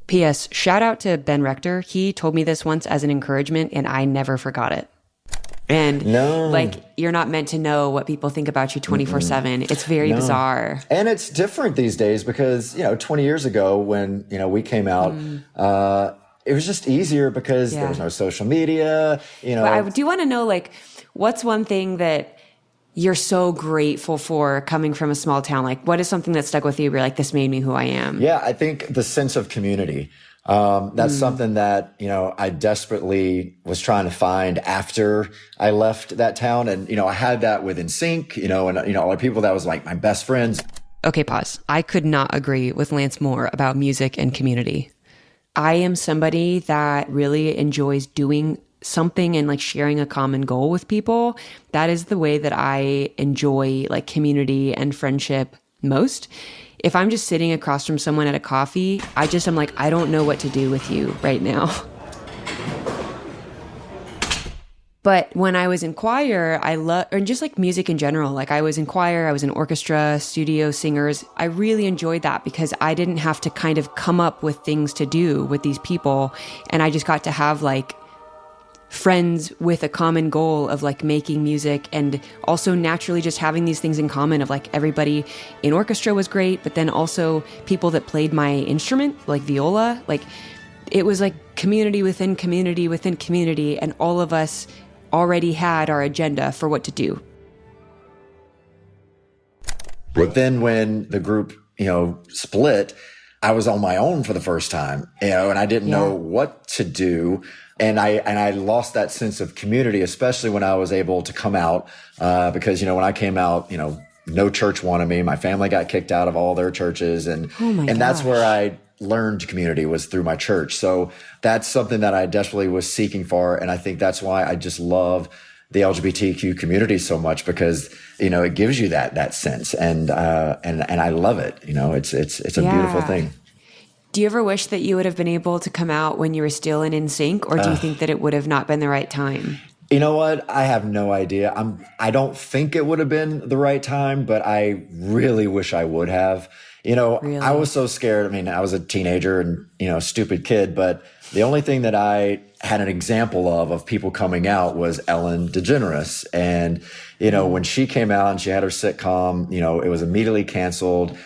P.S. Shout out to Ben Rector. He told me this once as an encouragement and I never forgot it. And you're not meant to know what people think about you 24/7. It's very bizarre. And it's different these days because, 20 years ago when, we came out, it was just easier because there was no social media, you know. But I do want to know, like, what's one thing that you're so grateful for coming from a small town? Like, what is something that stuck with you? You're like, this made me who I am. Yeah, I think the sense of community. That's something that, you know, I desperately was trying to find after I left that town. And, you know, I had that with NSYNC, you know, and, you know, all the people that was like my best friends. Okay, pause. I could not agree with Lance more about music and community. I am somebody that really enjoys doing something and like sharing a common goal with people. That is the way that I enjoy like community and friendship most. If I'm just sitting across from someone at a coffee, I'm like, I don't know what to do with you right now. But when I was in choir, or just like music in general, like I was in choir, I was in orchestra, studio singers. I really enjoyed that because I didn't have to kind of come up with things to do with these people. And I just got to have like friends with a common goal of like making music, and also naturally just having these things in common of like everybody in orchestra was great, but then also people that played my instrument, like viola, like it was like community within community within community, and all of us already had our agenda for what to do. But then when the group, you know, split, I was on my own for the first time, you know, and I didn't know what to do. And I lost that sense of community, especially when I was able to come out, because, you know, when I came out, you know, no church wanted me. My family got kicked out of all their churches. And that's where I learned community, was through my church. So that's something that I desperately was seeking for. And I think that's why I just love the LGBTQ community so much, because, you know, it gives you that sense. And I love it. You know, it's a beautiful thing. Do you ever wish that you would have been able to come out when you were still in NSYNC, or do you think that it would have not been the right time? You know what? I have no idea. I don't think it would have been the right time, but I really wish I would have. You know, really? I was so scared. I mean, I was a teenager and, you know, stupid kid, but the only thing that I had an example of people coming out was Ellen DeGeneres. And, you know, when she came out and she had her sitcom, you know, it was immediately canceled.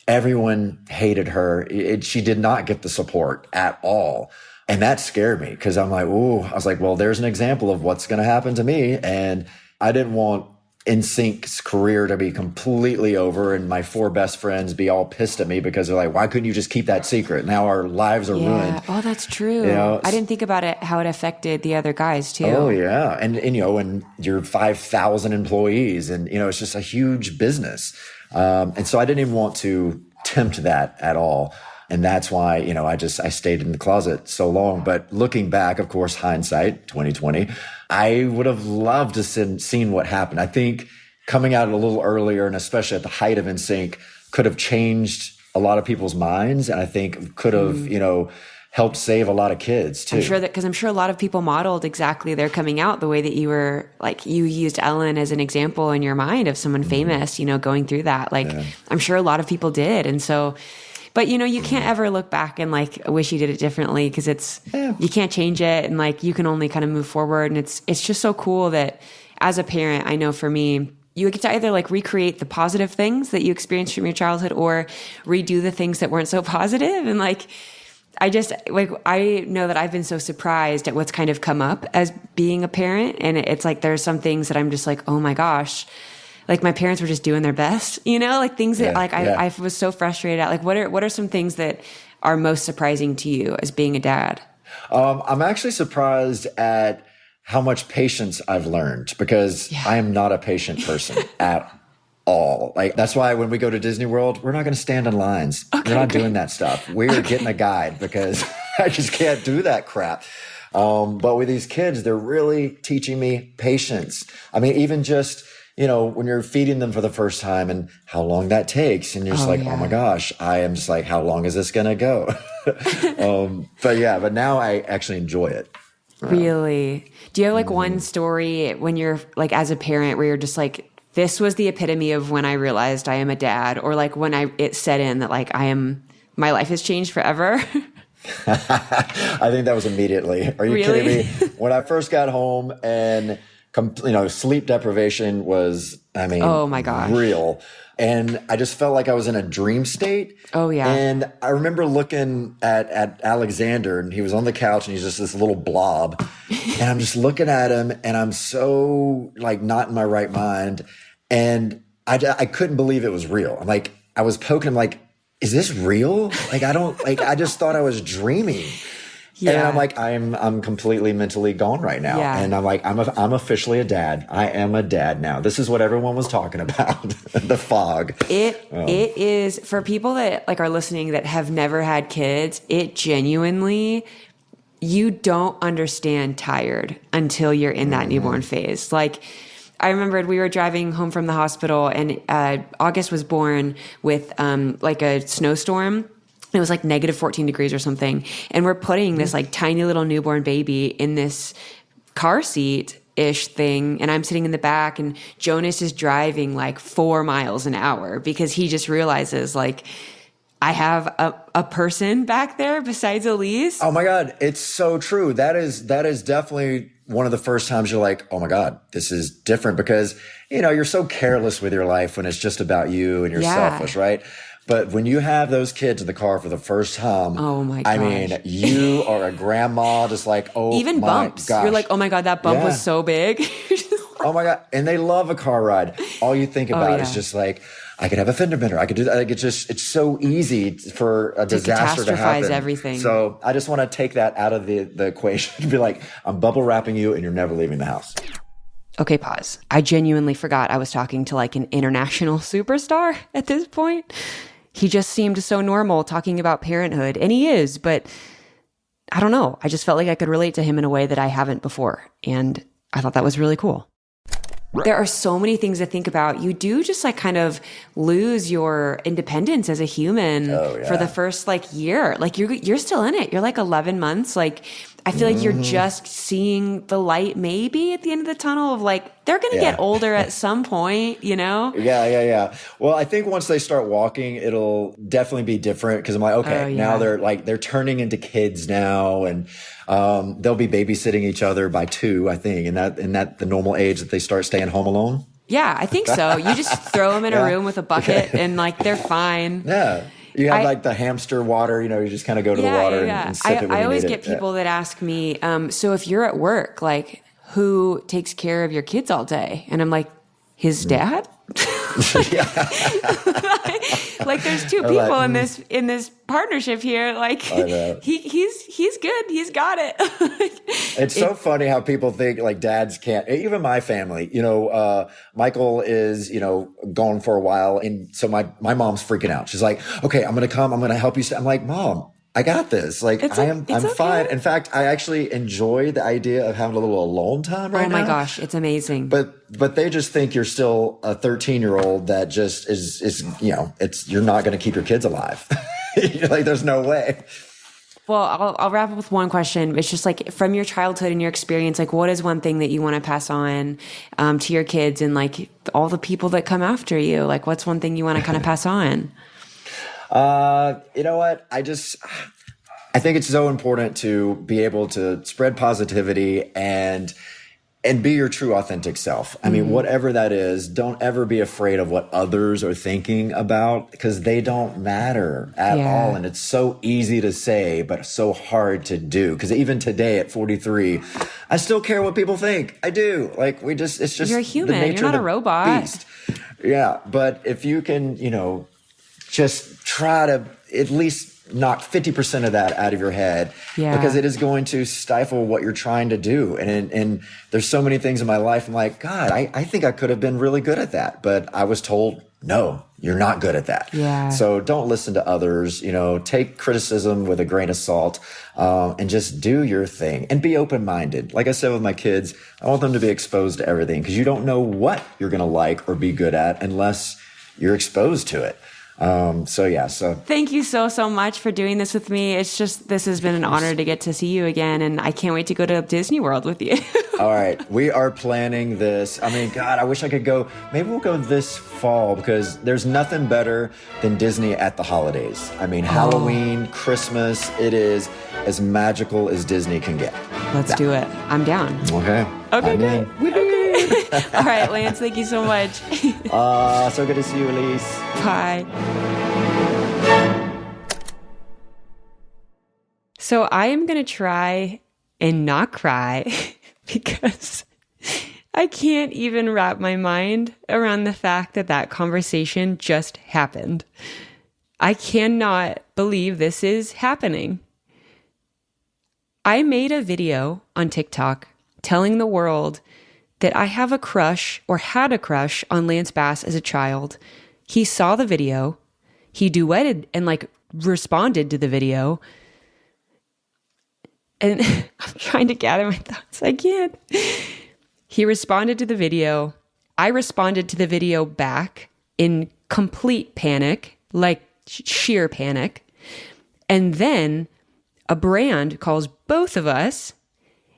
Everyone hated her. She did not get the support at all. And that scared me, because I'm like, ooh, I was like, well, there's an example of what's going to happen to me. And I didn't want NSYNC's career to be completely over and my 4 best friends be all pissed at me because they're like, why couldn't you just keep that secret? Now our lives are ruined. Oh, that's true. You know? I didn't think about it, how it affected the other guys too. Oh yeah. And you know, and you're 5,000 employees, and, you know, it's just a huge business. And so I didn't even want to tempt that at all. And that's why, you know, I stayed in the closet so long. But looking back, of course, hindsight, 2020, I would have loved to seen what happened. I think coming out a little earlier, and especially at the height of NSYNC, could have changed a lot of people's minds. And I think could have, you know, helped save a lot of kids too. I'm sure a lot of people modeled exactly their coming out the way that you were, like, you used Ellen as an example in your mind of someone famous, you know, going through that. Like, I'm sure a lot of people did. And so, but, you know, you can't ever look back and like wish you did it differently, because you can't change it, and like you can only kind of move forward. And it's just so cool that as a parent, I know for me, you get to either like recreate the positive things that you experienced from your childhood, or redo the things that weren't so positive. And like, I know that I've been so surprised at what's kind of come up as being a parent. And it's like, there's some things that I'm just like, oh my gosh, like my parents were just doing their best, you know, like things that I was so frustrated at. Like, what are some things that are most surprising to you as being a dad? I'm actually surprised at how much patience I've learned, because I am not a patient person at all. Like, that's why when we go to Disney World, we're not going to stand in lines. We're not doing that stuff. We're getting a guide, because I just can't do that crap. But with these kids, they're really teaching me patience. I mean, even just, you know, when you're feeding them for the first time and how long that takes, and you're just oh my gosh, I am just like, how long is this going to go? But now I actually enjoy it. Really? Do you have like one story when you're like, as a parent, where you're just like, this was the epitome of when I realized I am a dad, or like when it set in that like my life has changed forever? I think that was immediately. Are you kidding me? When I first got home, and you know, sleep deprivation was I mean, oh my gosh, real. And I just felt like I was in a dream state. Oh yeah. And I remember looking at Alexander, and he was on the couch, and he's just this little blob. And I'm just looking at him, and I'm so like not in my right mind. And I couldn't believe it was real. I'm like, I was poking him like, is this real? Like, I just thought I was dreaming. Yeah. And I'm like, I'm completely mentally gone right now. Yeah. And I'm like, I'm officially a dad. I am a dad now. This is what everyone was talking about. The fog. It is for people that like are listening that have never had kids. It genuinely, you don't understand tired until you're in that newborn phase. Like, I remembered we were driving home from the hospital, and August was born with like a snowstorm. It was like negative 14 degrees or something. And we're putting this like tiny little newborn baby in this car seat-ish thing. And I'm sitting in the back, and Jonas is driving like 4 miles an hour because he just realizes like, I have a person back there besides Elyse. Oh my God. It's so true. That is definitely one of the first times you're like, oh my God, this is different, because, you know, you're so careless with your life when it's just about you and you're selfish, right? But when you have those kids in the car for the first time, oh my gosh. I mean, you are a grandma, just like, oh, even my bumps. gosh. You're like, oh my God, that bump was so big. Oh my God. And they love a car ride. All you think about is just like, I could have a fender bender. I could do that. Like, it's so easy for a disaster to happen. Everything. So I just want to take that out of the equation and be like, I'm bubble wrapping you and you're never leaving the house. Okay, pause. I genuinely forgot I was talking to like an international superstar at this point. He just seemed so normal talking about parenthood, and he is, but I don't know. I just felt like I could relate to him in a way that I haven't before, and I thought that was really cool. There are so many things to think about. You do just like kind of lose your independence as a human for the first like year. Like you're still in it. You're like 11 months. Like I feel like you're just seeing the light maybe at the end of the tunnel of like, they're going to get older at some point, you know? Yeah. Well, I think once they start walking, it'll definitely be different, because I'm like, okay, now they're turning into kids now, and they'll be babysitting each other by 2, I think, and that the normal age that they start staying home alone. Yeah, I think so. You just throw them in a room with a bucket and like they're fine. Yeah. You have like the hamster water, you know, you just kind of go to the water and sip it when I you always need get it. people that ask me, so if you're at work, like who takes care of your kids all day? And I'm like, his dad? Like there's 2 people in this partnership here. Like he's good. He's got it. It's so funny how people think like dads can't. Even my family, you know, Michael is, you know, gone for a while, and so my mom's freaking out. She's like, okay, I'm gonna come. I'm gonna help you. I'm like, Mom, I got this. Like I'm fine. In fact, I actually enjoy the idea of having a little alone time right now. Oh my gosh, it's amazing. But they just think you're still a 13-year-old that just is, you know, you're not going to keep your kids alive. You're like, there's no way. Well, I'll wrap up with one question. It's just like, from your childhood and your experience, like what is one thing that you want to pass on to your kids and like all the people that come after you? Like what's one thing you want to kind of pass on? You know what? I think it's so important to be able to spread positivity and be your true authentic self. I mean, whatever that is, don't ever be afraid of what others are thinking about, because they don't matter at all. And it's so easy to say, but so hard to do. Because even today at 43, I still care what people think. I do. Like it's just you're a human. The nature you're not of the a robot. beast. Yeah. But if you can, you know, just try to at least knock 50% of that out of your head, because it is going to stifle what you're trying to do. And there's so many things in my life. I'm like, God, I think I could have been really good at that, but I was told, no, you're not good at that. Yeah. So don't listen to others, you know, take criticism with a grain of salt, and just do your thing and be open-minded. Like I said with my kids, I want them to be exposed to everything, because you don't know what you're going to like or be good at unless you're exposed to it. So thank you so much for doing this with me. It's just, this has been an honor to get to see you again, and I can't wait to go to Disney World with you. All right. We are planning this. I mean, God, I wish I could go. Maybe we'll go this fall, because there's nothing better than Disney at the holidays. I mean, Halloween, Christmas, it is as magical as Disney can get. Let's do it. I'm down. Okay. Okay, great. All right, Lance, thank you so much. So good to see you, Elyse. Bye. So I am going to try and not cry because I can't even wrap my mind around the fact that that conversation just happened. I cannot believe this is happening. I made a video on TikTok telling the world that I have a crush or had a crush on Lance Bass as a child. He saw the video. He duetted and responded to the video. And I'm trying to gather my thoughts. I can't. He responded to the video. I responded to the video back in complete panic, sheer panic. And then a brand calls both of us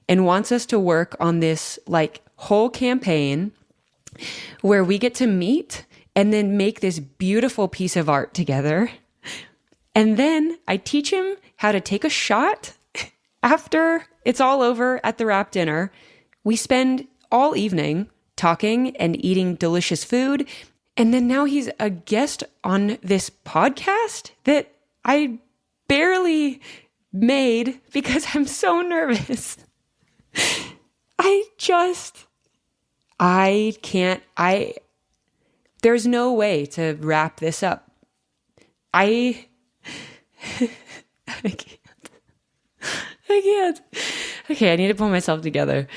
and wants us to work on this whole campaign where we get to meet and then make this beautiful piece of art together. And then I teach him how to take a shot after it's all over at the wrap dinner. We spend all evening talking and eating delicious food. And then now he's a guest on this podcast that I barely made because I'm so nervous. There's no way to wrap this up. I can't. Okay, I need to pull myself together.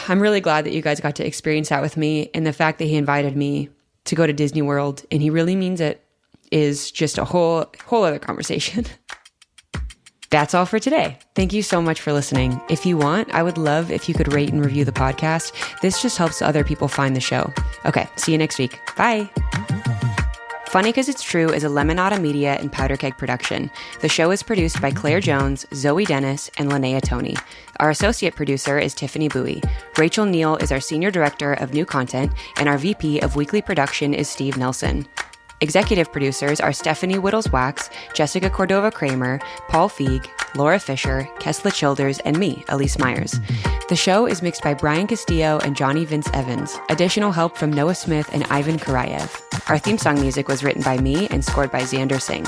I'm really glad that you guys got to experience that with me, and the fact that he invited me to go to Disney World, and he really means it, is just a whole other conversation. That's all for today. Thank you so much for listening. If you want, I would love if you could rate and review the podcast. This just helps other people find the show. Okay, see you next week. Bye. Funny 'Cause It's True is a Lemonada Media and Powder Keg production. The show is produced by Claire Jones, Zoe Dennis, and Linnea Tony. Our associate producer is Tiffany Bowie. Rachel Neal is our senior director of new content, and our VP of weekly production is Steve Nelson. Executive producers are Stephanie Whittles-Wax, Jessica Cordova-Kramer, Paul Feig, Laura Fisher, Kesla Childers, and me, Elyse Myers. The show is mixed by Brian Castillo and Johnny Vince Evans. Additional help from Noah Smith and Ivan Karayev. Our theme song music was written by me and scored by Xander Singh.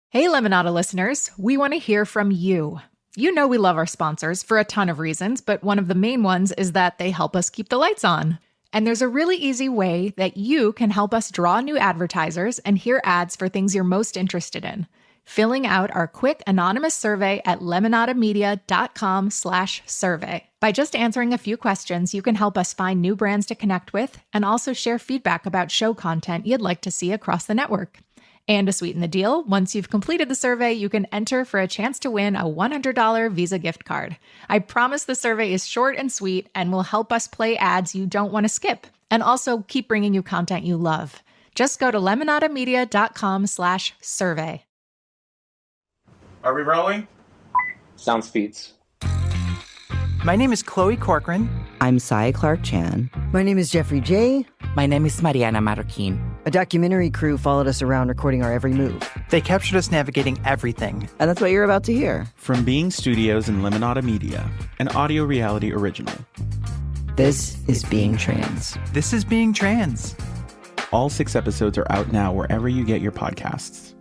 Hey, Lemonada listeners, we want to hear from you. You know we love our sponsors for a ton of reasons, but one of the main ones is that they help us keep the lights on. And there's a really easy way that you can help us draw new advertisers and hear ads for things you're most interested in. Filling out our quick anonymous survey at lemonadamedia.com/survey. By just answering a few questions, you can help us find new brands to connect with and also share feedback about show content you'd like to see across the network. And to sweeten the deal, once you've completed the survey, you can enter for a chance to win a $100 Visa gift card. I promise the survey is short and sweet and will help us play ads you don't want to skip and also keep bringing you content you love. Just go to lemonadamedia.com/survey. Are we rolling? Sounds feats. My name is Chloe Corcoran. I'm Sai Clark Chan. My name is Jeffrey J. My name is Mariana Marroquin. A documentary crew followed us around recording our every move. They captured us navigating everything. And that's what you're about to hear. From Being Studios and Lemonada Media, an audio reality original. This is Being Trans. This is Being Trans. All 6 episodes are out now wherever you get your podcasts.